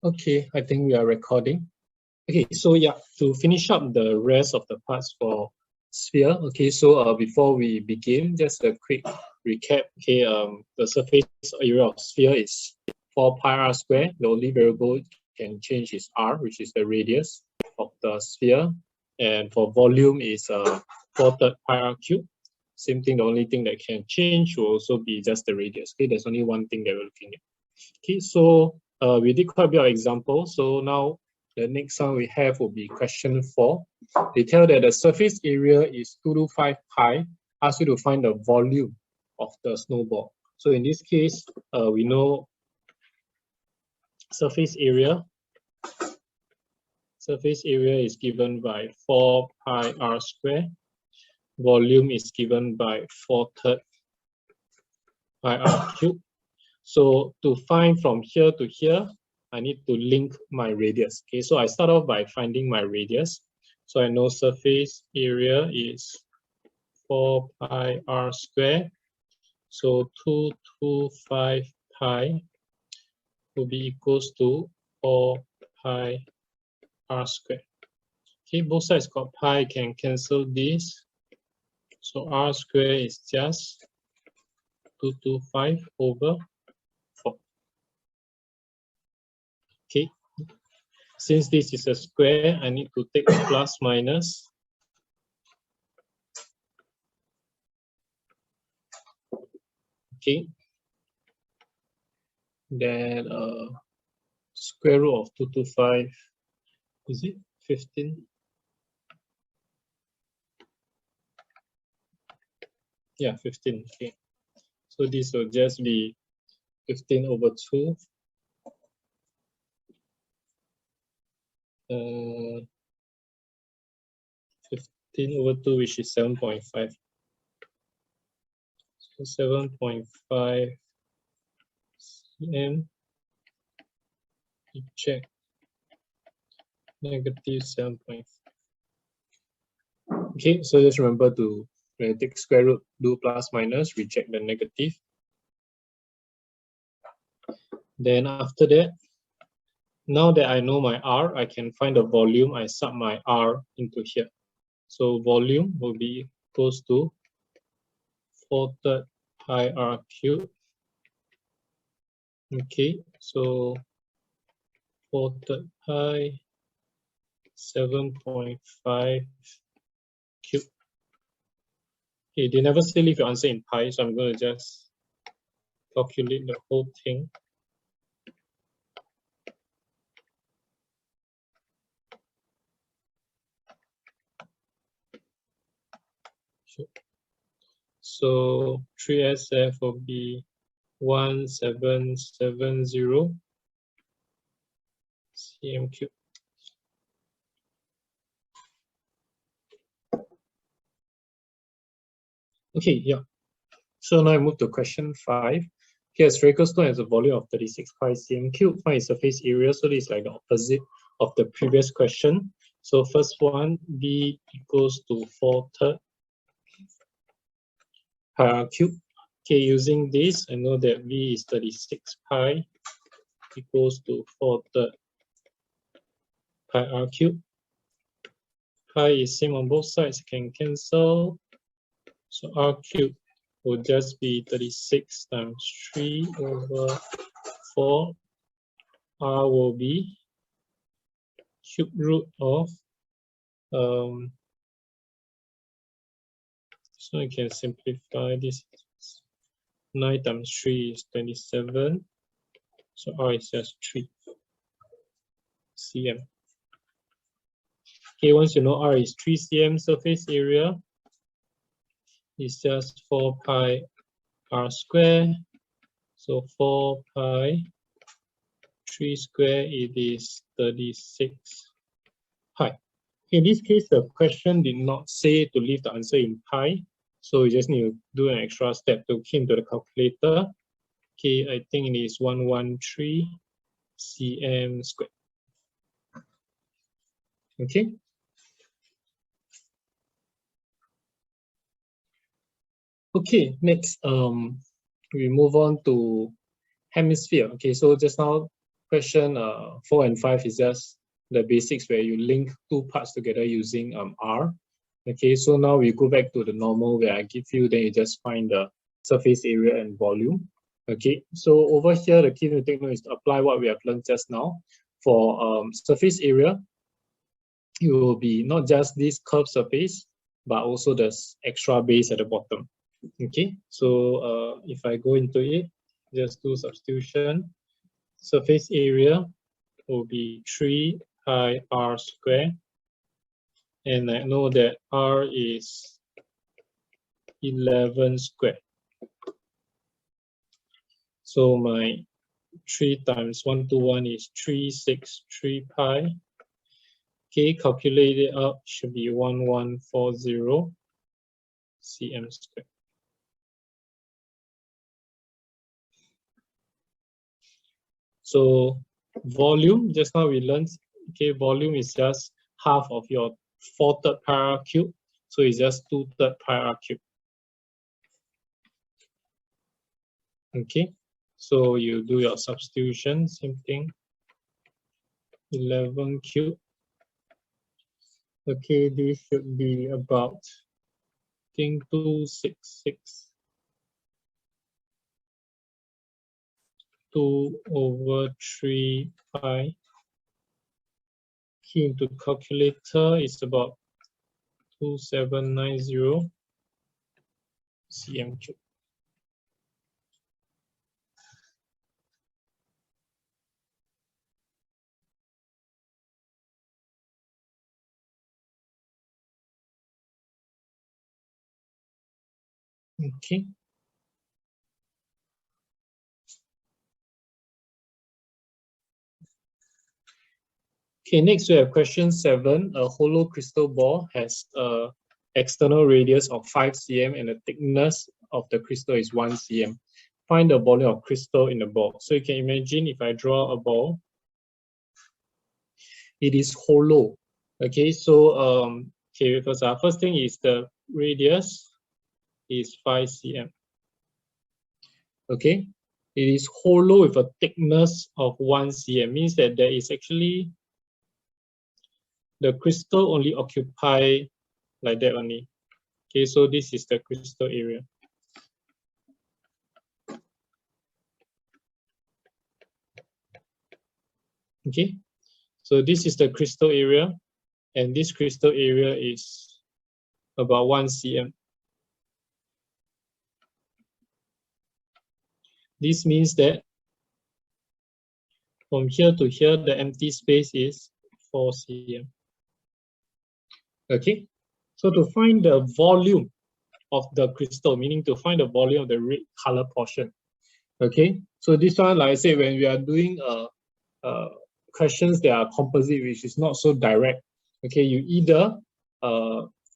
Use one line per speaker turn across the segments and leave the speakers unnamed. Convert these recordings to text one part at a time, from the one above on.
Okay, I think we are recording. Okay, so yeah, to finish up the rest of the parts for sphere. Okay, so before we begin, just a quick recap. Okay, the surface area of sphere is 4 pi r squared. The only variable can change is r, which is the radius of the sphere, and for volume is 4/3 pi r cubed. Same thing. The only thing that can change will also be just the radius. Okay, there's only one thing that we're looking at. Okay, so we did quite a bit of examples. So now the next one we have will be question 4. They tell that the surface area is 225 pi. Ask you to find the volume of the snowball. So in this case, we know surface area. Surface area is given by 4 pi r squared. Volume is given by 4/3 pi r cubed. So to find from here to here, I need to link my radius. Okay, so I start off by finding my radius. So I know surface area is 4 pi r squared. So 225 pi will be equals to 4 pi r squared. Okay, both sides got pi, can cancel this. So r squared is just 225 over 4. Okay, since this is a square, I need to take plus minus. Okay, then square root of 225, is it 15? Yeah, 15. Okay, so this will just be 15 over 2. 15 over 2, which is 7.5. So 7.5 cm. Check. Negative 7.5. Okay, so just remember to take square root, do plus minus, reject the negative. Then after that, now that I know my R, I can find the volume. I sub my R into here. So volume will be equals to 4/3 pi r cubed. Okay, so 4/3 pi 7.5 cubed. Okay, they never say leave your answer in pi, so I'm going to just calculate the whole thing. So 3SF will be 1770 cm cubed. Okay, yeah. So now I move to question 5. Okay, a spherical stone has a volume of 36 pi cm cubed. Find its surface area. So this is like the opposite of the previous question. So first one, V equals to 4/3 pi r cubed. Okay, using this, I know that V is 36 pi equals to 4/3 pi r cubed. Pi is same on both sides, can cancel. So r cubed will just be 36 times 3 over 4. R will be cube root of, so I can simplify this. 9 times 3 is 27. So R is just 3 cm. Okay, once you know R is 3 cm, surface area is just 4 pi r squared. So 4 pi 3 square, it is 36 pi. In this case, the question did not say to leave the answer in pi. So you just need to do an extra step to key into the calculator. Okay, I think it is 113 cm squared. Okay. Okay, next, we move on to hemisphere. Okay, so just now, question 4 and 5 is just the basics where you link two parts together using R. Okay, so now we go back to the normal where I give you, then you just find the surface area and volume. Okay, so over here, the key to take note is to apply what we have learned just now. For surface area, it will be not just this curved surface, but also the extra base at the bottom. Okay, so if I go into it, just do substitution. Surface area will be 3 pi r squared. And I know that r is 11 squared. So my 3 times 1 to 1 is 363 pi. Okay, calculate it out, should be 1140 cm squared. So volume, just now we learned, okay, volume is just half of your 4/3 pi r cube. So it's just 2/3 pi r cube. Okay, so you do your substitution, same thing. 11 cube. Okay, this should be about, I think, 266. 2/3 pi. Key into calculator is about 2790 cm cube. Okay. Okay, next we have question 7. A hollow crystal ball has a external radius of 5 cm and the thickness of the crystal is 1 cm. Find the volume of crystal in the ball. So you can imagine if I draw a ball, it is hollow. Okay, so okay, because our first thing is the radius is 5 cm. Okay, it is hollow with a thickness of 1 cm, means that there is actually the crystal only occupy like that only. Okay, so this is the crystal area. Okay, so this is the crystal area, and this crystal area is about 1 cm. This means that from here to here, the empty space is 4 cm. Okay, so to find the volume of the crystal, meaning to find the volume of the red color portion. Okay, so this one, like I said, when we are doing questions that are composite, which is not so direct, okay, you either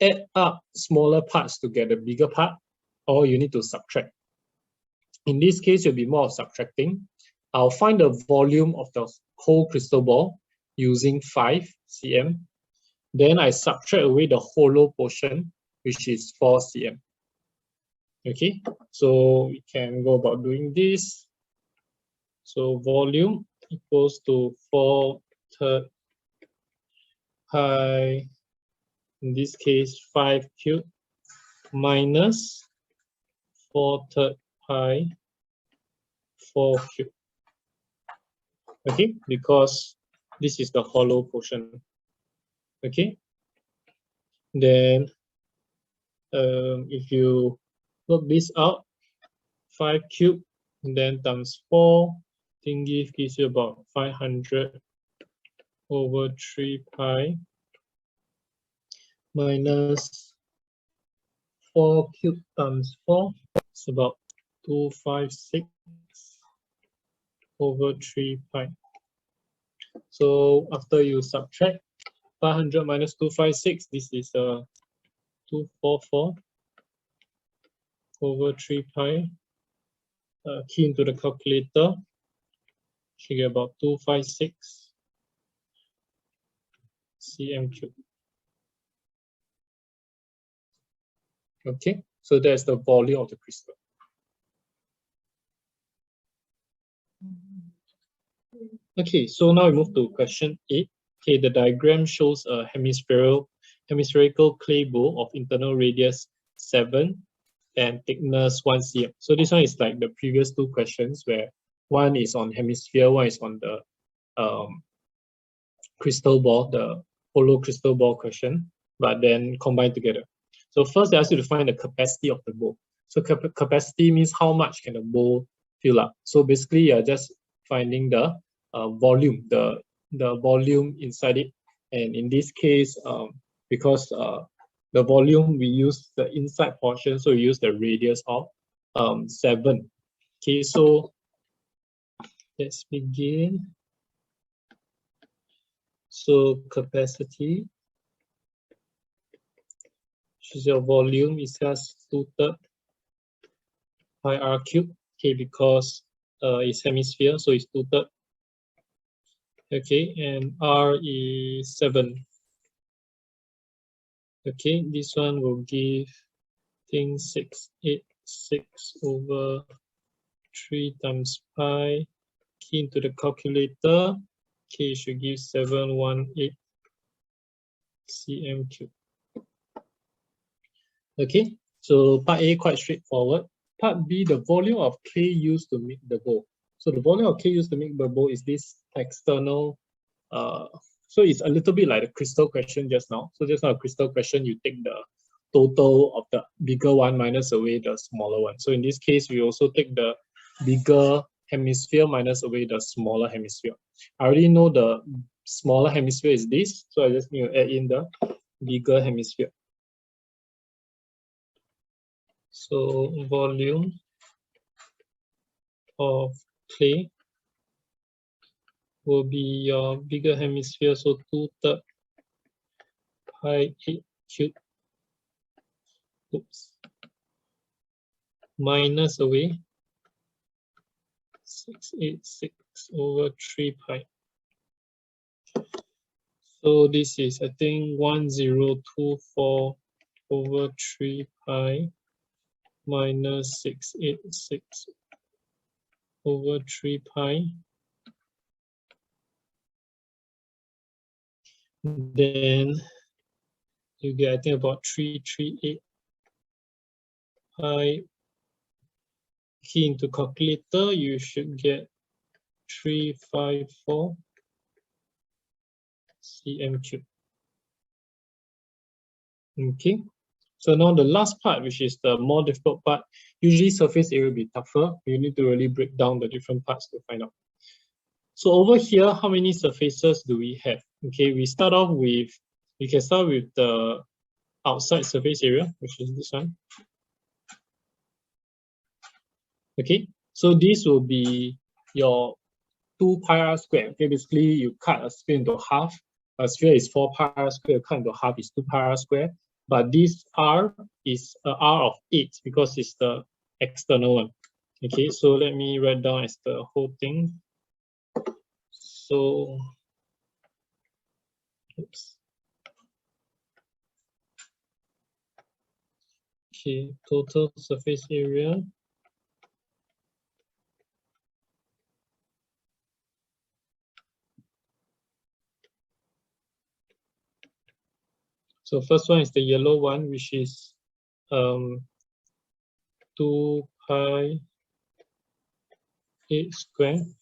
add up smaller parts to get a bigger part, or you need to subtract. In this case, you'll be more of subtracting. I'll find the volume of the whole crystal ball using 5 cm. Then I subtract away the hollow portion, which is 4 cm. Okay, so we can go about doing this. So volume equals to 4/3 pi, in this case 5 cube, minus 4/3 pi 4 cube. Okay, because this is the hollow portion. Okay, then if you work this out, 5 cube and then times 4, I think gives you about 500 over 3 pi minus 4 cube times 4, it's about 256 over 3 pi. So after you subtract 500 minus 256, this is 244 over 3 pi. Key into the calculator, you get about 256 cm cube. Okay, so that's the volume of the crystal. Okay, so now we move to question 8. Okay, the diagram shows a hemispherical clay bowl of internal radius 7 and thickness 1 cm. So this one is like the previous two questions where one is on hemisphere, one is on the crystal ball, the hollow crystal ball question, but then combined together. So first they ask you to find the capacity of the bowl. So capacity means how much can the bowl fill up. So basically you're just finding the volume, the volume inside it. And in this case, because the volume, we use the inside portion, so we use the radius of 7. Okay, so let's begin. So capacity, which is your volume, is just 2/3 pi r cubed. Okay, because it's hemisphere, so it's 2/3. Okay, and r is 7. Okay, this one will give thing 686/3 times pi. Key into the calculator. Okay, it should give 718 cm cube. Okay, so part A quite straightforward. Part B, the volume of clay used to make the bowl. So the volume of clay used to make the bowl is this external. So it's a little bit like the crystal question just now. So just now a crystal question, you take the total of the bigger one minus away the smaller one. So in this case, we also take the bigger hemisphere minus away the smaller hemisphere. I already know the smaller hemisphere is this, so I just need to add in the bigger hemisphere. So volume of clay will be your bigger hemisphere, so 2/3 pi 8 cube. Oops. Minus away 686/3 pi. So this is, I think, 1024/3 pi minus 686/3 pi. Then you get, I think, about 338 pi. Key into calculator, you should get 354 cm cube. Okay, so now the last part, which is the more difficult part, usually surface area will be tougher. You need to really break down the different parts to find out. So over here, how many surfaces do we have? Okay, we start off with, we can start with the outside surface area, which is this one. Okay, so this will be your 2 pi r squared. Okay, basically you cut a sphere into half. A sphere is 4 pi r squared, cut into half is 2 pi r squared. But this r is a r of 8 because it's the external one. Okay, so let me write down as the whole thing. So, oops. Okay, total surface area. So first one is the yellow one, which is 2 pi 8 squared.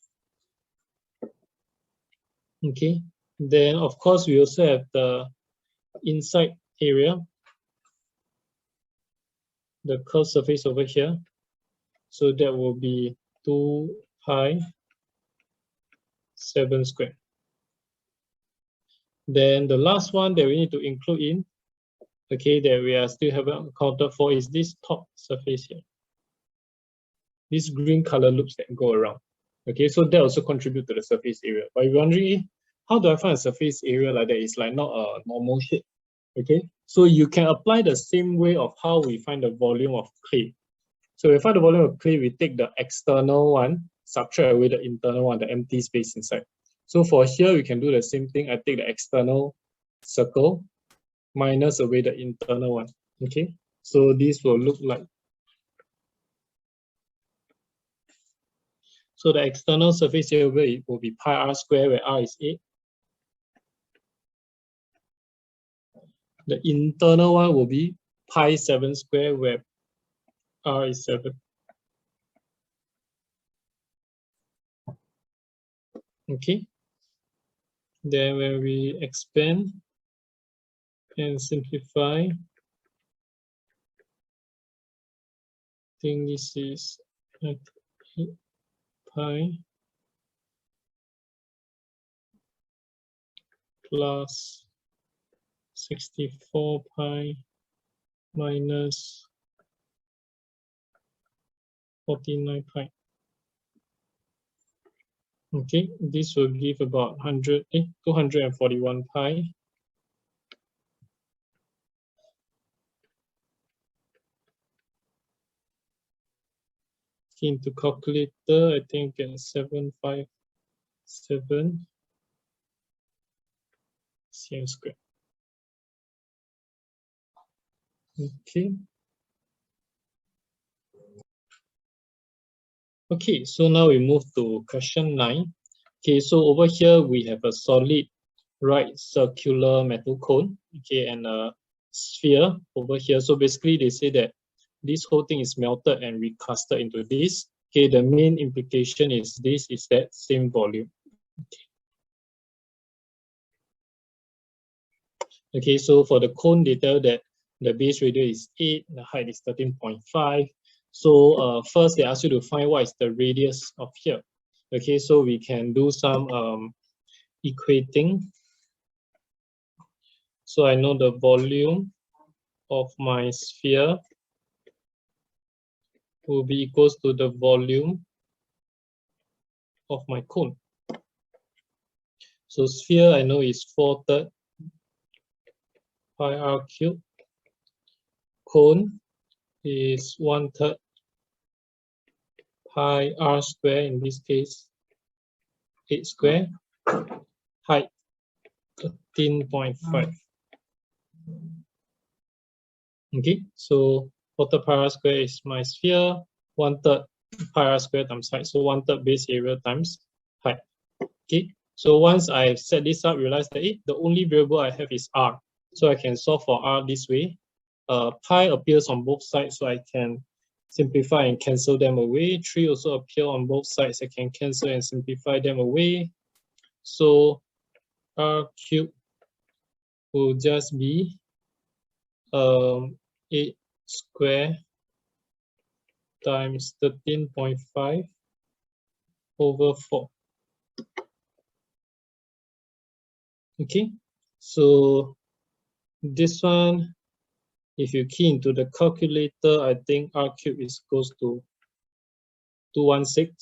Okay, then of course we also have the inside area, the curved surface over here. So that will be 2 pi 7 squared. Then the last one that we need to include in, okay, that we are still haven't accounted for, is this top surface here. These green color loops that go around. Okay, so that also contribute to the surface area. But you're wondering, how do I find a surface area like that? It's like not a normal shape. Okay, so you can apply the same way of how we find the volume of clay. So we find the volume of clay, we take the external one, subtract away the internal one, the empty space inside. So for here, we can do the same thing. I take the external circle, minus away the internal one. Okay, so this will look like. So the external surface area will be pi r square, where r is 8. The internal one will be pi 7 square, where r is 7. Okay. Then when we expand and simplify, I think this is 8 pi plus 64 pi minus 49 pi. Okay, this will give about 241 pi. Into calculator, I think it's 757 cm squared. Okay. Okay, so now we move to question 9. Okay, so over here we have a solid right circular metal cone, okay, and a sphere over here. So basically they say that this whole thing is melted and recasted into this. Okay, the main implication is this is that same volume. Okay, so for the cone, they tell that the base radius is 8, the height is 13.5. So first they ask you to find what is the radius of here. Okay, so we can do some equating. So I know the volume of my sphere will be equals to the volume of my cone. So sphere I know is 4/3 pi r cubed. Cone is 1/3 pi r square, in this case 8 square. Height 13.5. Okay, so 1/3 pi r square is my sphere, 1/3 pi r square times height, so 1/3 base area times height. Okay, so once I've set this up, realize that the only variable I have is r, so I can solve for r this way. Pi appears on both sides, so I can simplify and cancel them away. 3 also appear on both sides, I can cancel and simplify them away. So r cubed will just be 8 square times 13.5 over 4. Okay, so this one, if you key into the calculator, I think r cubed is equals to 216.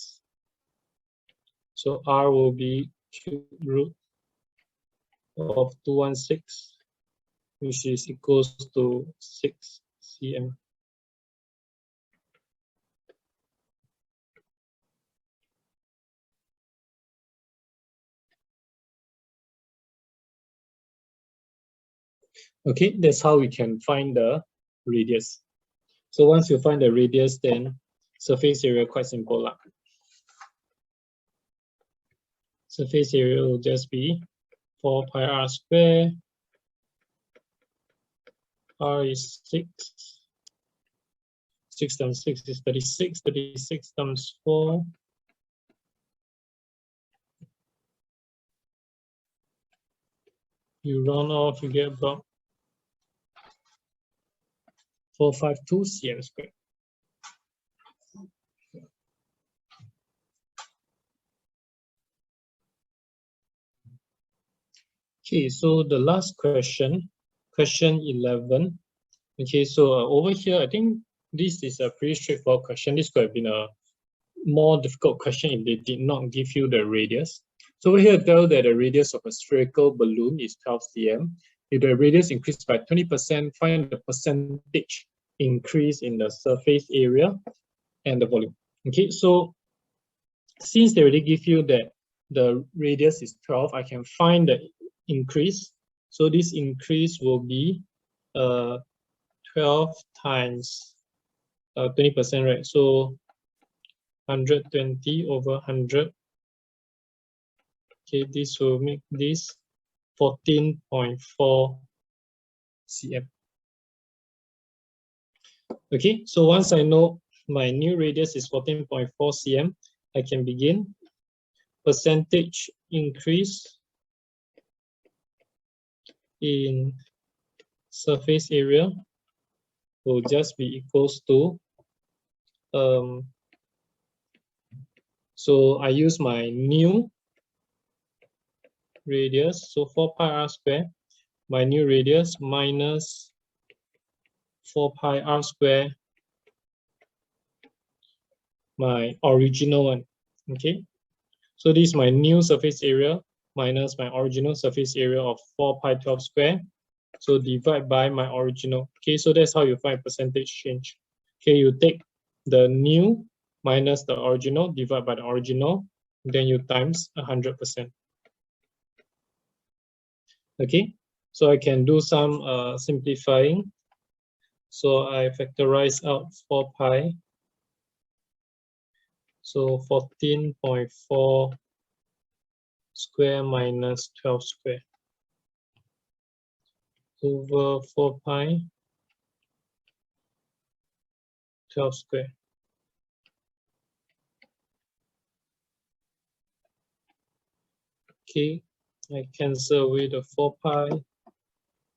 So r will be cube root of 216, which is equals to 6 cm. Okay, that's how we can find the radius. So once you find the radius, then surface area quite simple lah. Surface area will just be 4 pi r square. R is 6. 6 times 6 is 36. 36 times 4. You round off, you get about 452 cm squared. Okay, so the last question, question 11. Okay, so over here, I think this is a pretty straightforward question. This could have been a more difficult question if they did not give you the radius. So over here, tell that the radius of a spherical balloon is 12 cm. If the radius increased by 20%, find the percentage increase in the surface area and the volume. Okay, so since they already give you that the radius is 12, I can find the increase. So this increase will be 12 times 20%, right? So 120 over 100. Okay, this will make this 14.4 cm. Okay, so once I know my new radius is 14.4 cm, I can begin. Percentage increase in surface area will just be equals to, so I use my new radius, so 4 pi r square, my new radius minus 4 pi r square, my original one. Okay, so this is my new surface area minus my original surface area of 4 pi 12 square. So divide by my original. Okay, so that's how you find percentage change. Okay, you take the new minus the original, divide by the original, then you times 100%. Okay, so I can do some simplifying. So I factorize out 4 pi. So 14.4 square minus 12 square over 4 pi 12 square. Okay, I cancel away the 4 pi.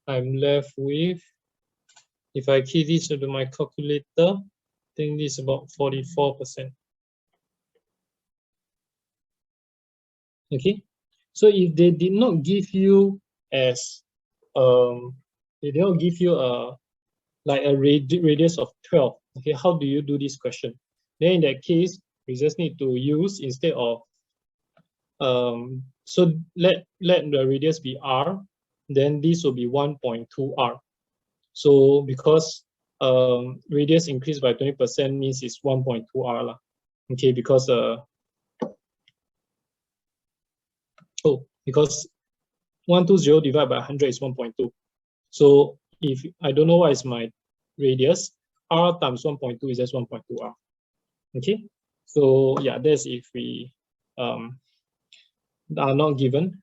I'm left with, if I key this into my calculator, I think this is about 44%. Okay, so if they did not give you as they did not give you a like a radius of 12, okay, how do you do this question? Then in that case, we just need to use, instead of so let the radius be r, then this will be 1.2 r. So because radius increased by 20% means it's 1.2 r lah. Okay, because because 120 divided by 100 is 1.2. So if I don't know what is my radius, r times 1.2 is just 1.2 r. Okay, so yeah, that's if we are not given.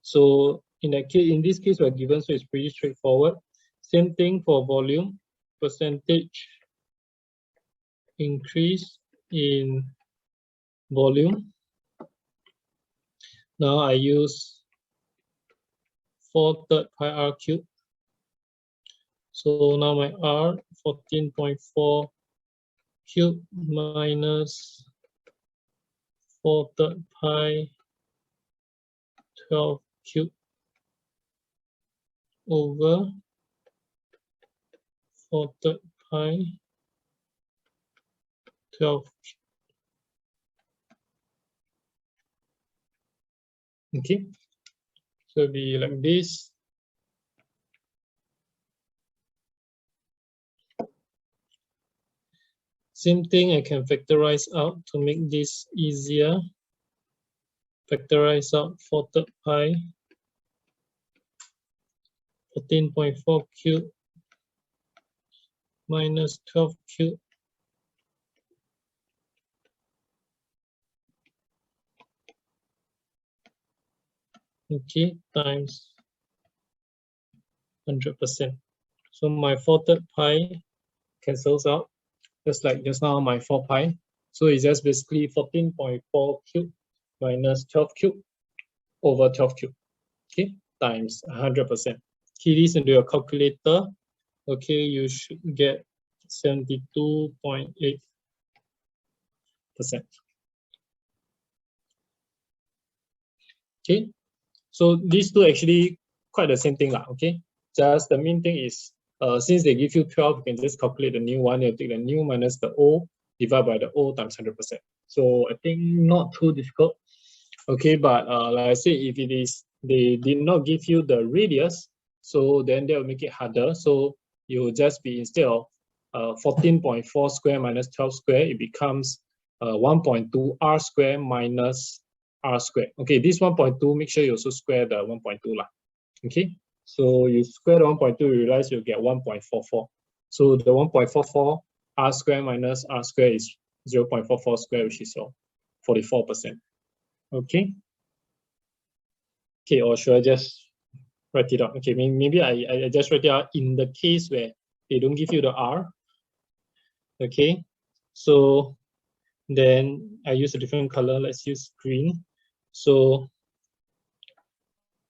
So in that case, in this case, we're given, so it's pretty straightforward. Same thing for volume, percentage increase in volume. Now I use 4/3 pi r cubed. So now my r 14.4 cubed minus 4/3 pi 12 cubed over 4/3 pi 12 cubed. Okay, so it'll be like this. Same thing, I can factorize out to make this easier. Factorize out 4/3 pi 14.4 cubed minus 12 cubed okay, times 100%. So my 4/3 pi cancels out, just like just now my 4 pi. So it's just basically 14.4 cubed minus 12 cubed over 12 cubed, okay, times 100%. Key this into your calculator. Okay, you should get 72.8%. Okay, so these two actually quite the same thing lah. Okay, just the main thing is since they give you 12, you can just calculate the new one. You take the new minus the O, divide by the O times 100%. So I think not too difficult. Okay, but like I said, if it is they did not give you the radius, so then that will make it harder. So you will just be, instead of 14.4 square minus 12 square, it becomes 1.2 r square minus r square. Okay, this 1.2, make sure you also square the 1.2 lah. Okay, so you square the 1.2, you realize you get 1.44. So the 1.44 r square minus r square is 0.44 square, which is your 44%. Okay. Okay, or should I just write it out? Okay, maybe I just write it out in the case where they don't give you the R. Okay, so then I use a different color. Let's use green. So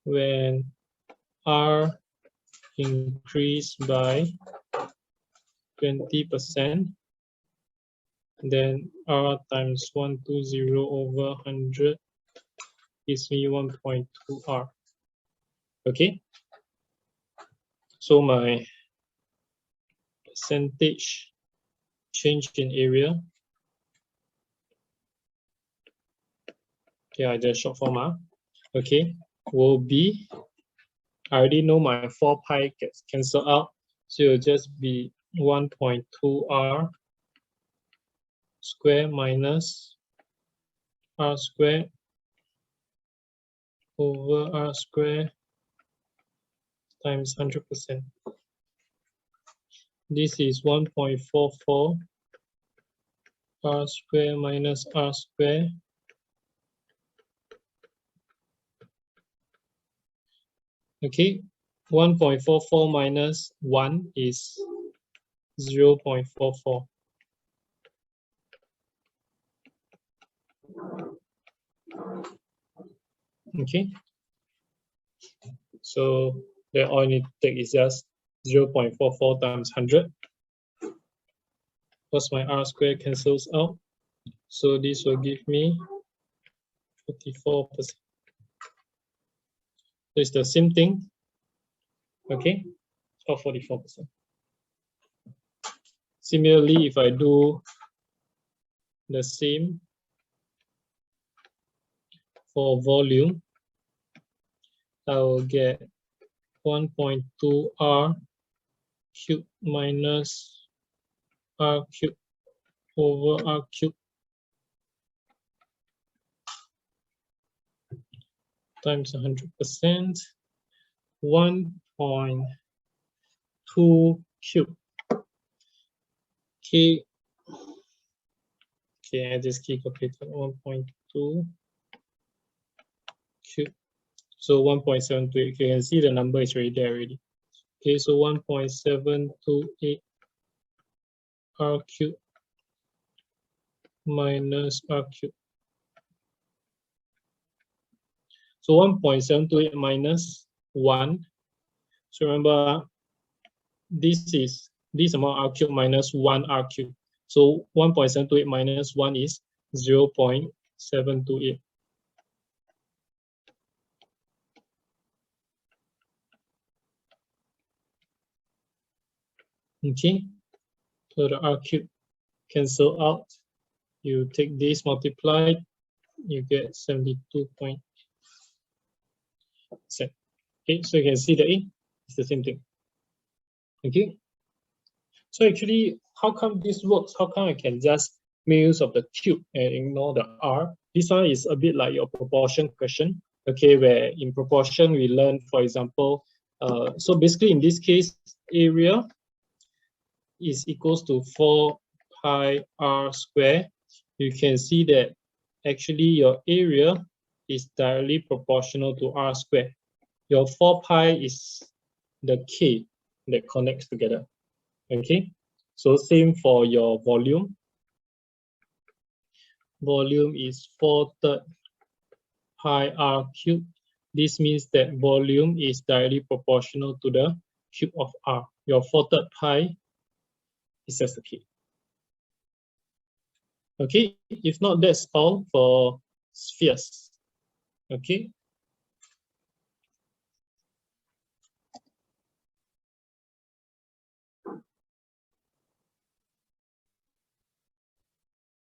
when R increase by 20%, then R times 120 over 100 gives me 1.2 R. Okay, so my percentage change in area, okay, I just short form, okay, will be, I already know my 4 pi gets cancelled out, so it'll just be 1.2 R square minus R square over R square times 100%. This is 1.44 R square minus R square okay, 1.44 minus 1 is 0.44. Okay, so then all you need to take is just 0.44 times 100. Plus my R square cancels out. So this will give me 44%. So it's the same thing. Okay, or 44%. Similarly, if I do the same for volume, I will get 1.2 R cubed minus R cubed over R cubed times 100%, 1.2 cubed. Okay, I just calculated 1.2 cubed. So 1.728. You can see the number is right there already. Okay, so 1.728 R cubed minus R cubed. So 1.728 minus 1. So remember, this is this amount R cubed minus 1 R cubed. So 1.728 minus 1 is 0.728. Okay, so the R cubed cancel out. You take this multiplied, you get 72.8%. Okay, so you can see the A, it's the same thing. Okay, so actually, how come this works? How come I can just make use of the cube and ignore the R? This one is a bit like your proportion question, okay, where in proportion we learn, for example, so basically in this case, area is equals to 4 pi R square. You can see that actually your area is directly proportional to R square. Your 4 pi is the K that connects together. Okay, so same for your volume. Volume is 4/3 pi R cubed. This means that volume is directly proportional to the cube of R. Your 4/3 pi is just the K. Okay, if not, that's all for spheres. Okay,